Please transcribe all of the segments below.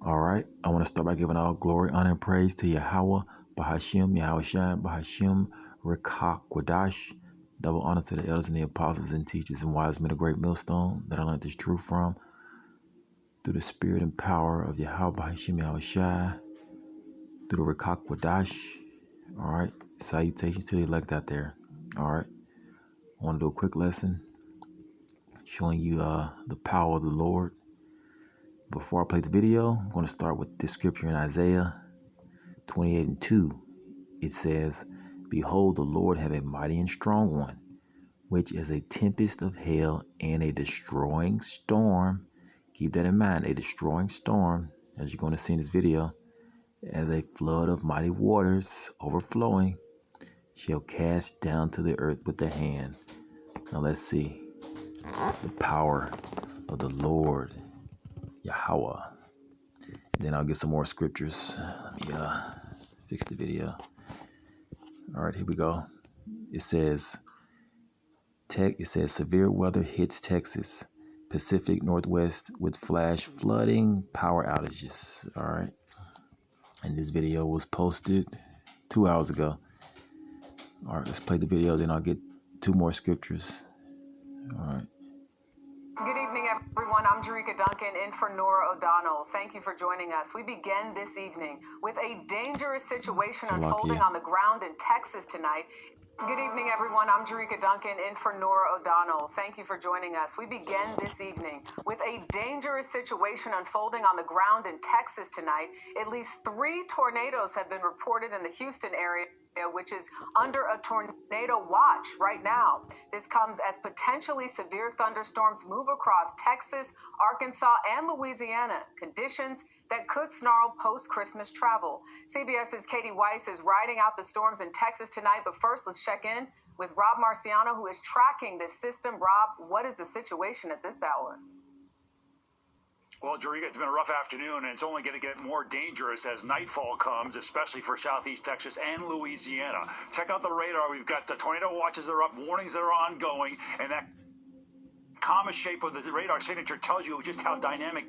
All right, I want to start by giving all glory, honor, and praise to Yahweh, Bahashim, Yahweh Shai, Bahashim, Rekha, Kwadash. Double honor to the elders and the apostles and teachers and wise men of great millstone that I learned this truth from through the spirit and power of Yahweh, Bahashim, Yahweh Shai, through the Rekha, Kwadash. All right, salutations to the elect out there. All right, I want to do a quick lesson showing you the power of the Lord. Before I play the video, I'm going to start with this scripture in Isaiah 28:2. It says, "Behold, the Lord have a mighty and strong one, which is a tempest of hail and a destroying storm." Keep that in mind, a destroying storm, as you're going to see in this video, as a flood of mighty waters overflowing, shall cast down to the earth with the hand. Now let's see the power of the Lord, Yahweh. And then I'll get some more scriptures. Let me fix the video. All right, here we go. It says, severe weather hits Texas, Pacific Northwest with flash flooding, power outages. All right. And this video was posted 2 hours ago. All right, let's play the video, then I'll get two more scriptures. All right. Good evening, everyone. I'm Jerika Duncan in for Nora O'Donnell. Thank you for joining us. We begin this evening with a dangerous situation unfolding on the ground in Texas tonight. Good evening, everyone. I'm Jerika Duncan in for Nora O'Donnell. Thank you for joining us. We begin this evening with a dangerous situation unfolding on the ground in Texas tonight. At least 3 tornadoes have been reported in the Houston area, which is under a tornado watch right now. This comes as potentially severe thunderstorms move across Texas, Arkansas, and Louisiana, conditions that could snarl post-Christmas travel. CBS's Katie Weiss is riding out the storms in Texas tonight, but first let's check in with Rob Marciano, who is tracking this system. Rob, what is the situation at this hour? Well, Jerika, it's been a rough afternoon, and it's only going to get more dangerous as nightfall comes, especially for southeast Texas and Louisiana. Check out the radar. We've got the tornado watches that are up, warnings that are ongoing, and that common shape of the radar signature tells you just how dynamic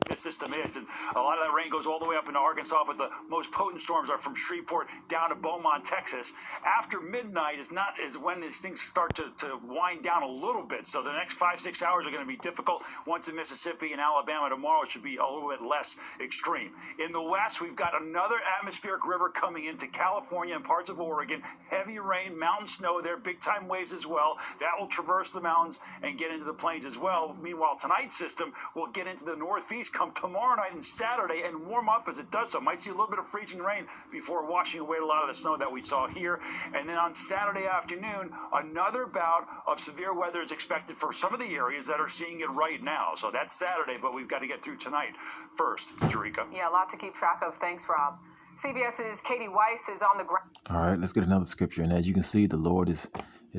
this system is. And a lot of that rain goes all the way up into Arkansas, but the most potent storms are from Shreveport down to Beaumont, Texas. After midnight is when these things start to wind down a little bit. So the next 5-6 hours are going to be difficult. Once in Mississippi and Alabama tomorrow, it should be a little bit less extreme. In the west, we've got another atmospheric river coming into California and parts of Oregon. Heavy rain, mountain snow there, big time waves as well. That will traverse the mountains and get into the plains as well. Meanwhile, tonight's system will get into the northeast come tomorrow night and Saturday and warm up as it does so. Might see a little bit of freezing rain before washing away a lot of the snow that we saw here. And then on Saturday afternoon, another bout of severe weather is expected for some of the areas that are seeing it right now. So that's Saturday, but we've got to get through tonight first. Jerika. Yeah, a lot to keep track of. Thanks, Rob. CBS's Katie Weiss is on the ground. All right, let's get another scripture. And as you can see, the Lord is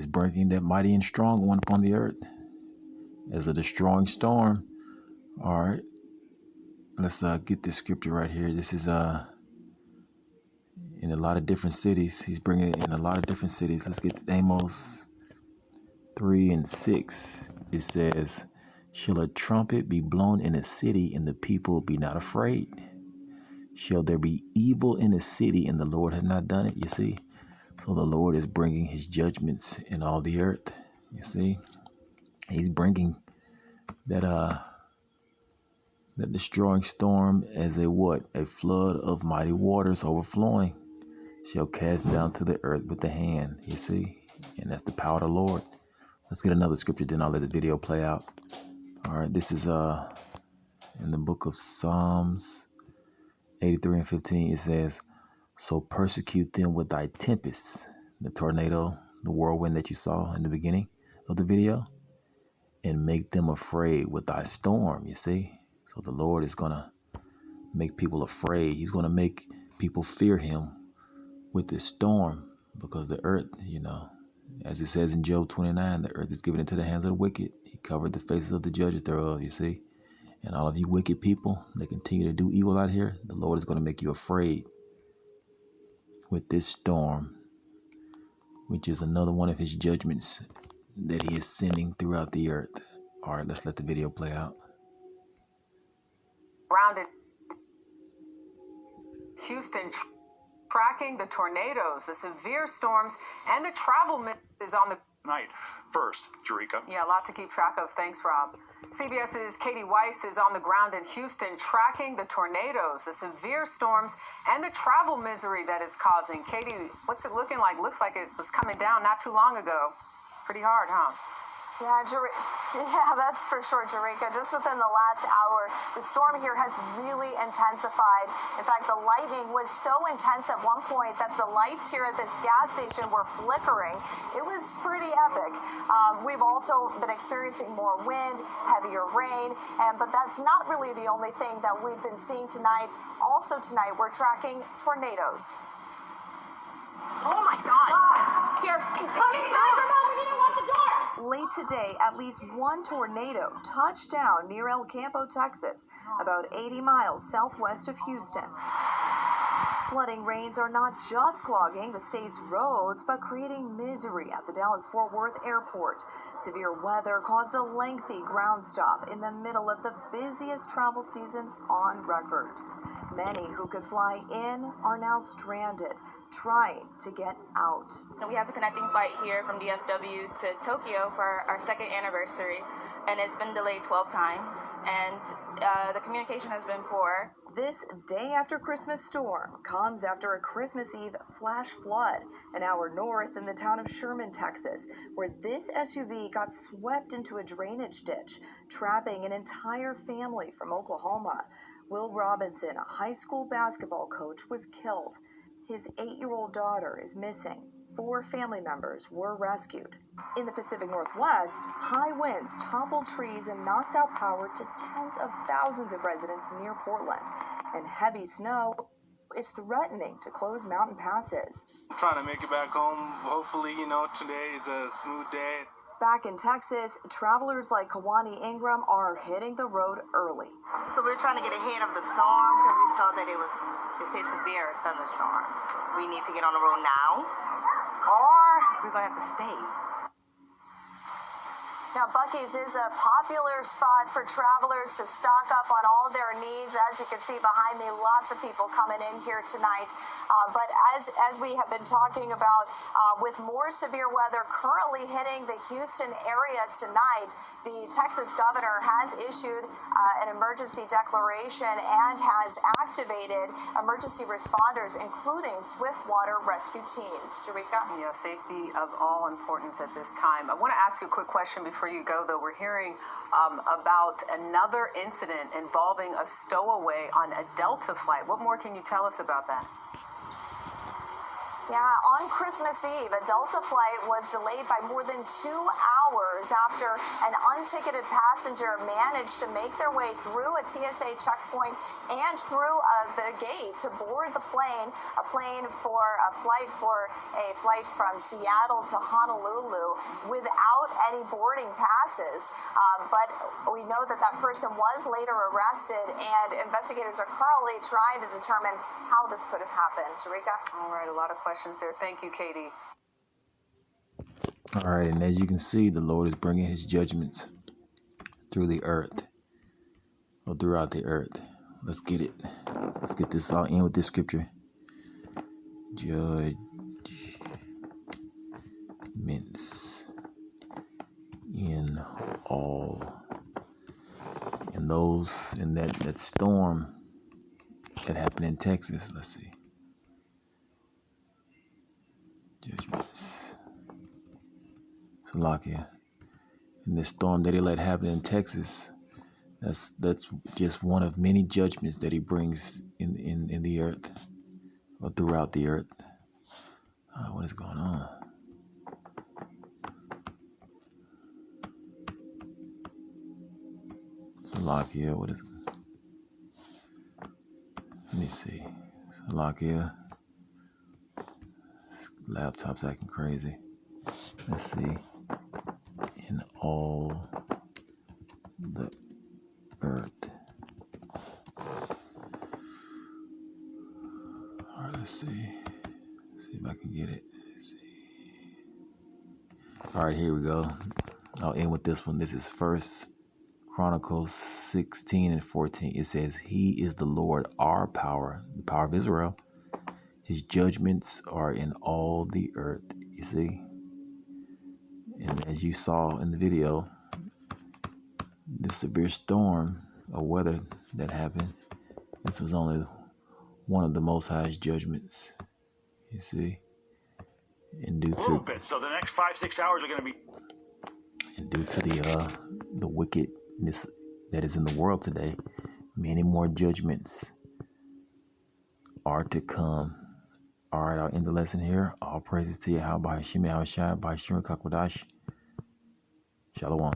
bringing that mighty and strong one upon the earth as a destroying storm. All right. Let's get this scripture right here. This is in a lot of different cities. He's bringing it in a lot of different cities. Let's get Amos 3:6. It says, "Shall a trumpet be blown in a city, and the people be not afraid? Shall there be evil in a city, and the Lord have not done it?" You see? So the Lord is bringing his judgments in all the earth. You see? He's bringing that destroying storm as a what? A flood of mighty waters overflowing shall cast down to the earth with the hand. You see? And that's the power of the Lord. Let's get another scripture, then I'll let the video play out. All right, this is in the book of Psalms 83:15. It says, "So persecute them with thy tempests," the tornado, the whirlwind that you saw in the beginning of the video, "and make them afraid with thy storm." You see? So the Lord is going to make people afraid. He's going to make people fear him with this storm, because the earth, as it says in Job 29, the earth is given into the hands of the wicked. He covered the faces of the judges thereof, you see. And all of you wicked people that continue to do evil out here, the Lord is going to make you afraid with this storm, which is another one of his judgments that he is sending throughout the earth. All right, let's let the video play out. ground in Houston, tracking the tornadoes, the severe storms, and the travel is on the night. First, Jerika. Yeah, a lot to keep track of. Thanks, Rob. CBS's Katie Weiss is on the ground in Houston tracking the tornadoes, the severe storms, and the travel misery that it's causing. Katie, what's it looking like? Looks like it was coming down not too long ago. Pretty hard, huh? Yeah, that's for sure, Jerika. Just within the last hour, the storm here has really intensified. In fact, the lightning was so intense at one point that the lights here at this gas station were flickering. It was pretty epic. We've also been experiencing more wind, heavier rain, but that's not really the only thing that we've been seeing tonight. Also tonight, we're tracking tornadoes. Oh my God! Here, coming down. We need to lock the door. Late today, at least one tornado touched down near El Campo, Texas, about 80 miles southwest of Houston. Flooding rains are not just clogging the state's roads, but creating misery at the Dallas-Fort Worth airport. Severe weather caused a lengthy ground stop in the middle of the busiest travel season on record. Many who could fly in are now stranded, trying to get out. We have a connecting flight here from DFW to Tokyo for our second anniversary, and it's been delayed 12 times, and the communication has been poor. This day after Christmas storm comes after a Christmas Eve flash flood an hour north in the town of Sherman, Texas, where this SUV got swept into a drainage ditch, trapping an entire family from Oklahoma. Will Robinson, a high school basketball coach, was killed. His 8-year-old daughter is missing. 4 family members were rescued. In the Pacific Northwest, high winds toppled trees and knocked out power to tens of thousands of residents near Portland. And heavy snow is threatening to close mountain passes. Trying to make it back home. Hopefully, today is a smooth day. Back in Texas, travelers like Kawani Ingram are hitting the road early. So we're trying to get ahead of the storm because we saw that it said severe thunderstorms. We need to get on the road now, or we're going to have to stay. Now, Buc-ee's is a popular spot for travelers to stock up on all of their needs. As you can see behind me, lots of people coming in here tonight. But as we have been talking about, with more severe weather currently hitting the Houston area tonight, the Texas governor has issued an emergency declaration and has activated emergency responders, including swiftwater rescue teams. Jerika? Yeah, safety of all importance at this time. I want to ask you a quick question before you go, though. We're hearing about another incident involving a stowaway on a Delta flight. What more can you tell us about that? Yeah, on Christmas Eve, a Delta flight was delayed by more than 2 hours after an unticketed passenger managed to make their way through a TSA checkpoint and through the gate to board the plane, a flight from Seattle to Honolulu without any boarding passes. But we know that person was later arrested, and investigators are currently trying to determine how this could have happened. Jerika? All right, a lot of questions there. Thank you, Katie. All right, and as you can see, the Lord is bringing his judgments through the earth, or throughout the earth. Let's get it. Let's get this all in with this scripture. Judgments in all. And those in that storm that happened in Texas. Let's see. Judgments. Salakia. And this storm that he let happen in Texas, that's just one of many judgments that he brings in the earth, or throughout the earth. What is going on? Salakia, what is? Let me see. Salakia. This laptop's acting crazy. Let's see. In all the earth. All right, let's see. See if I can get it. Let's see. All right, here we go. I'll end with this one. This is 1 Chronicles 16 and 14. It says, He is the Lord, our power, the power of Israel. His judgments are in all the earth. You see? And as you saw in the video, the severe storm of weather that happened, this was only one of the Most High's judgments. You see? And due to so the next 5-6 hours are going to be, and due to the wickedness that is in the world today, many more judgments are to come. All right, I'll end the lesson here. All praises to Yahweh, Bahashim, Yahushua, Bahashim, Kakwadash. Shalom.